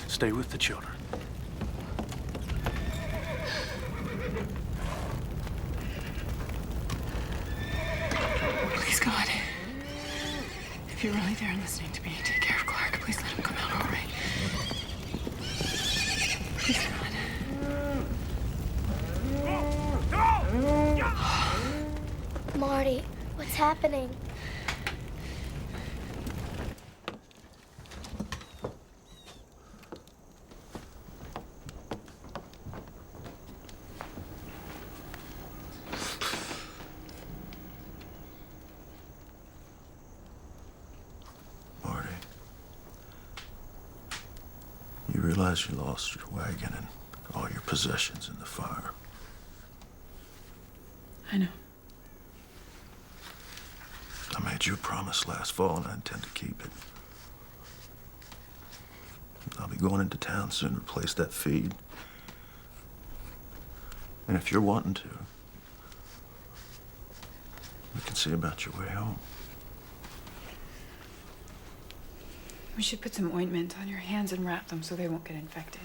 Stay with the children. Please, God. If you're really there and listening to me, take care of Clark. Please let him come out all right. Please, God. Marty, what's happening? Marty, you realize you lost your wagon and all your possessions in the fire. I know. I made you a promise last fall, and I intend to keep it. going into town soon to replace that feed. And if you're wanting to, we can see about your way home. We should put some ointment on your hands and wrap them so they won't get infected.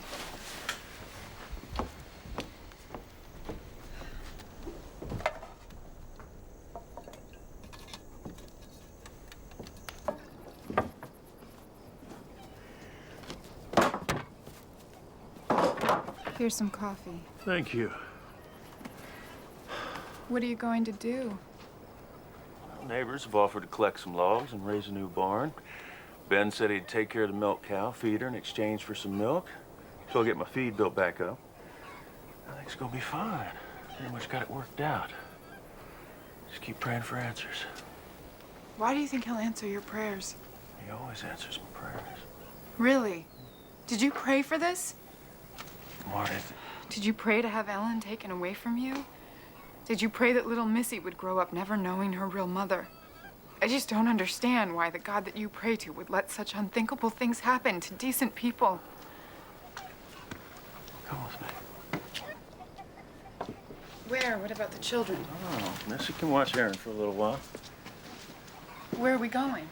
Here's some coffee. Thank you. What are you going to do? Neighbors have offered to collect some logs and raise a new barn. Ben said he'd take care of the milk cow, feed her in exchange for some milk. So I'll get my feed built back up. I think it's gonna be fine. Pretty much got it worked out. Just keep praying for answers. Why do you think he'll answer your prayers? He always answers my prayers. Really? Did you pray for this? Marty, Did you pray to have Ellen taken away from you? Did you pray that little Missy would grow up never knowing her real mother? I just don't understand why the God that you pray to would let such unthinkable things happen to decent people. come with me. Where? What about the children? Oh, Missy can watch Aaron for a little while. Where are we going?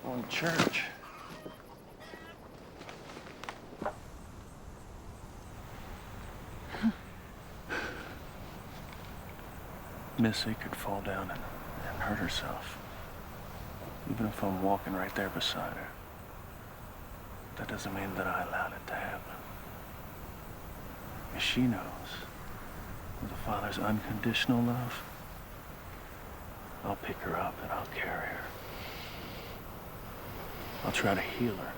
Going to church. Missy could fall down and hurt herself. Even if I'm walking right there beside her. That doesn't mean that I allowed it to happen. If she knows with a father's unconditional love, I'll pick her up and I'll carry her. I'll try to heal her.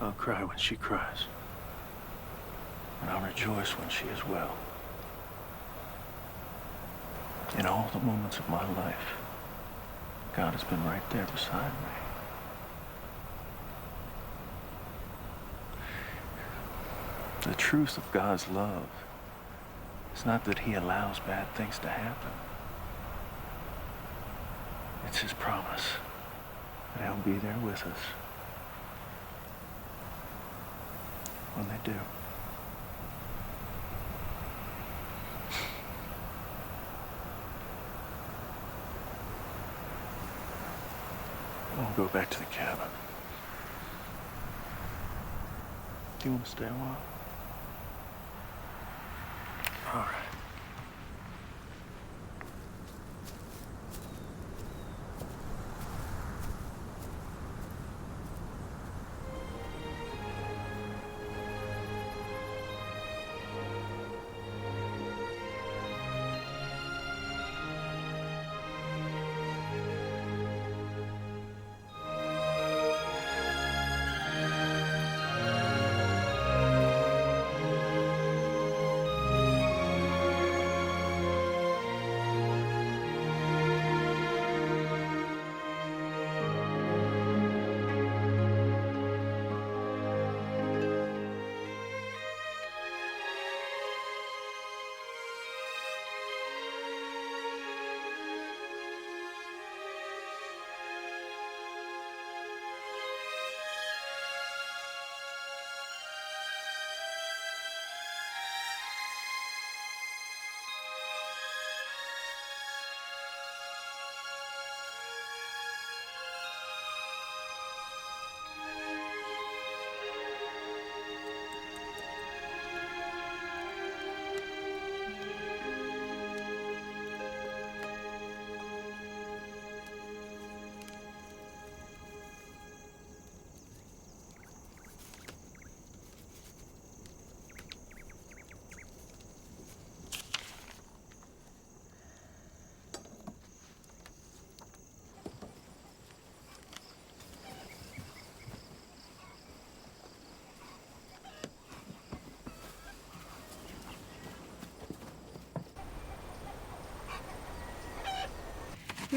I'll cry when she cries. And I'll rejoice when she is well. In all the moments of my life, God has been right there beside me. The truth of God's love is not that He allows bad things to happen. It's His promise that He'll be there with us when they do. I'll go back to the cabin. Do you want to stay a while? All right.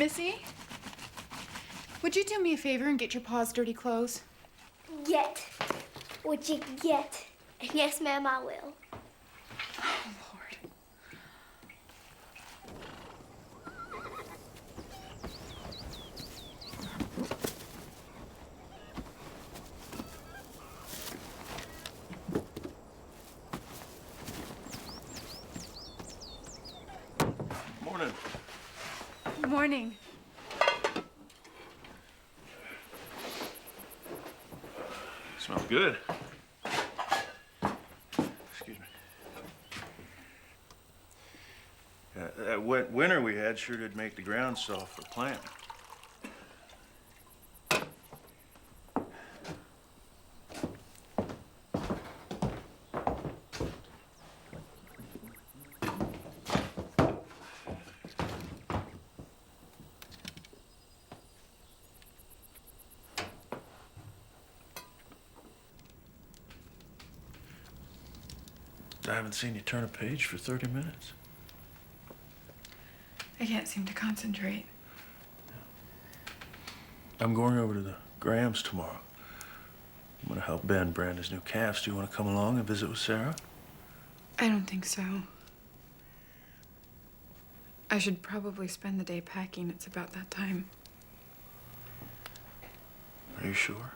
Missy? Would you do me a favor and get your pa's dirty clothes? Get what you get. And yes, ma'am, I will. Oh, Lord. Smells good. Excuse me. That wet winter we had sure did make the ground soft for planting. I haven't seen you turn a page for 30 minutes. I can't seem to concentrate. I'm going over to the Grahams tomorrow. I'm going to help Ben brand his new calves. Do you want to come along and visit with Sarah? I don't think so. I should probably spend the day packing. It's about that time. Are you sure?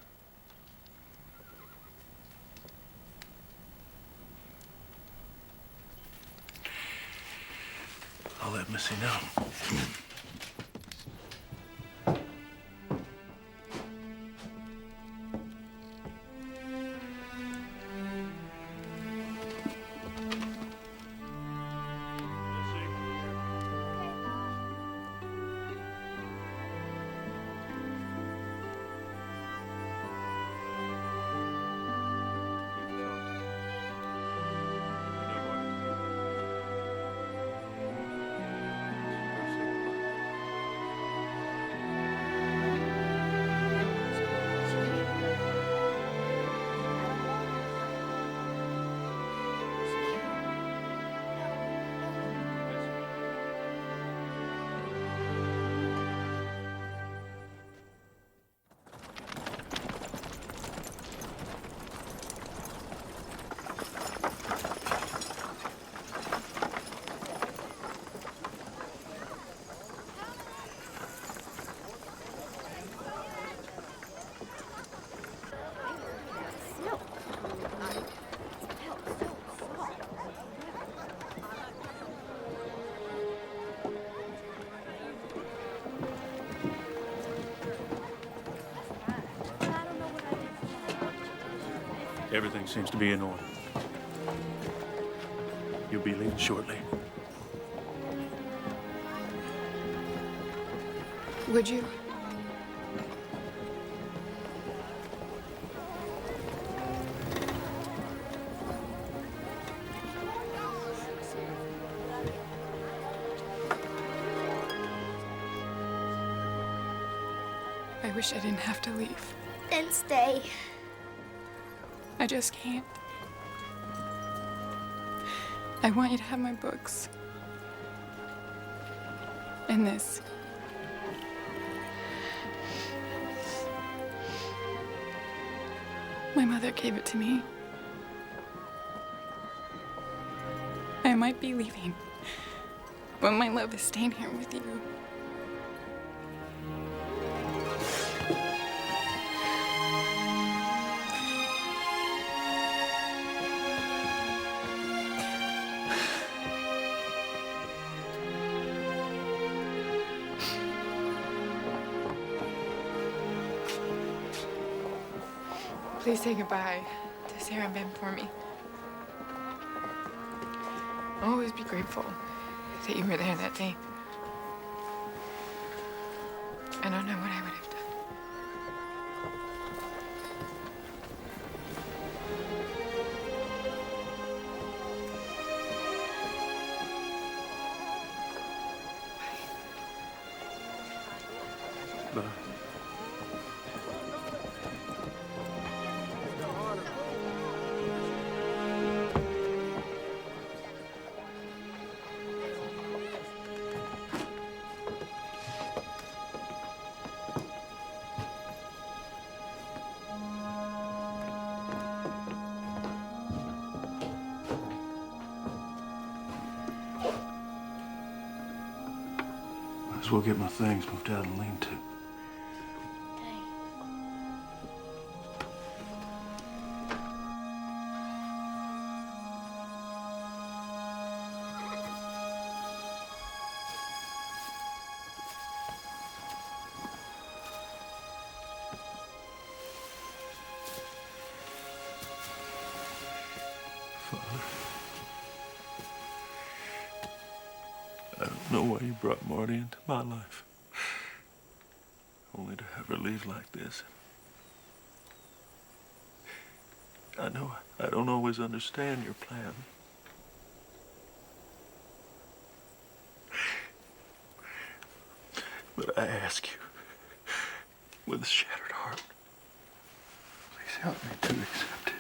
I'll let Missy know. Everything seems to be in order. You'll be leaving shortly. Would you? I wish I didn't have to leave. Then stay. I just can't. I want you to have my books. And this. My mother gave it to me. I might be leaving, but my love is staying here with you. Please say goodbye to Sarah and Ben for me. I'll always be grateful that you were there that day. I don't know what I would have done. Bye. Might as well get my things moved out and lean to. Father, I don't know why you brought Marty into my life. Only to have her leave like this. I know I don't always understand your plan. But I ask you, with a shattered heart, please help me to accept it.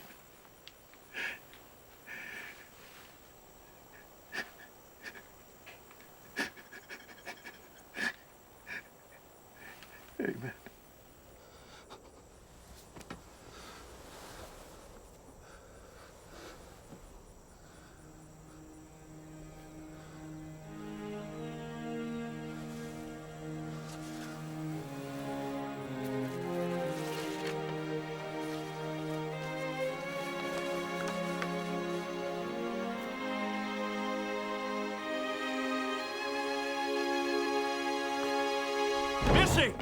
Amen. Missy!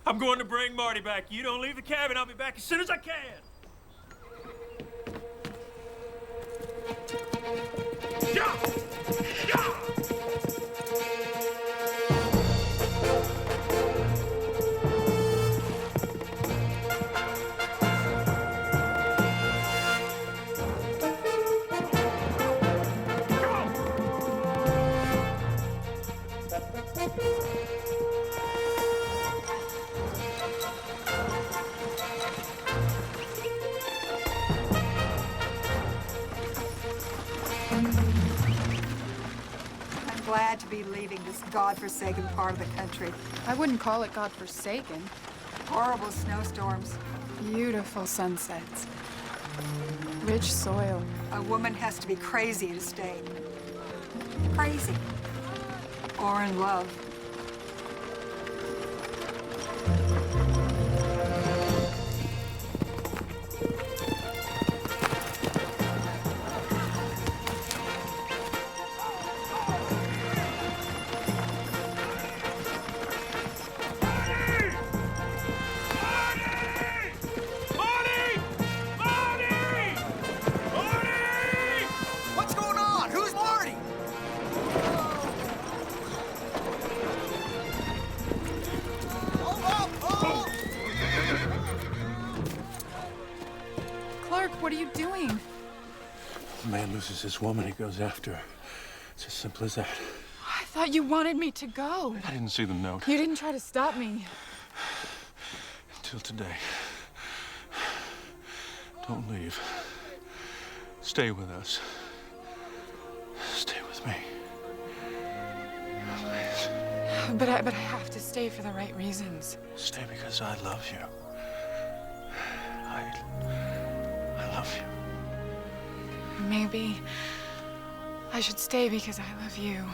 I'm going to bring Marty back. You don't leave the cabin. I'll be back as soon as I can. Yeah! Yeah! I'm glad to be leaving this godforsaken part of the country. I wouldn't call it godforsaken. Horrible snowstorms. Beautiful sunsets. Rich soil. A woman has to be crazy to stay. Crazy. Or in love. What's going on? Who's Marty? Clark, what are you doing? A man loses his woman, he goes after her. It's as simple as that. I thought you wanted me to go. I didn't see the note. You didn't try to stop me. Until today. Don't leave. Stay with us. Stay with me. Please. But I have to stay for the right reasons. Stay because I love you. I love you. Maybe I should stay because I love you.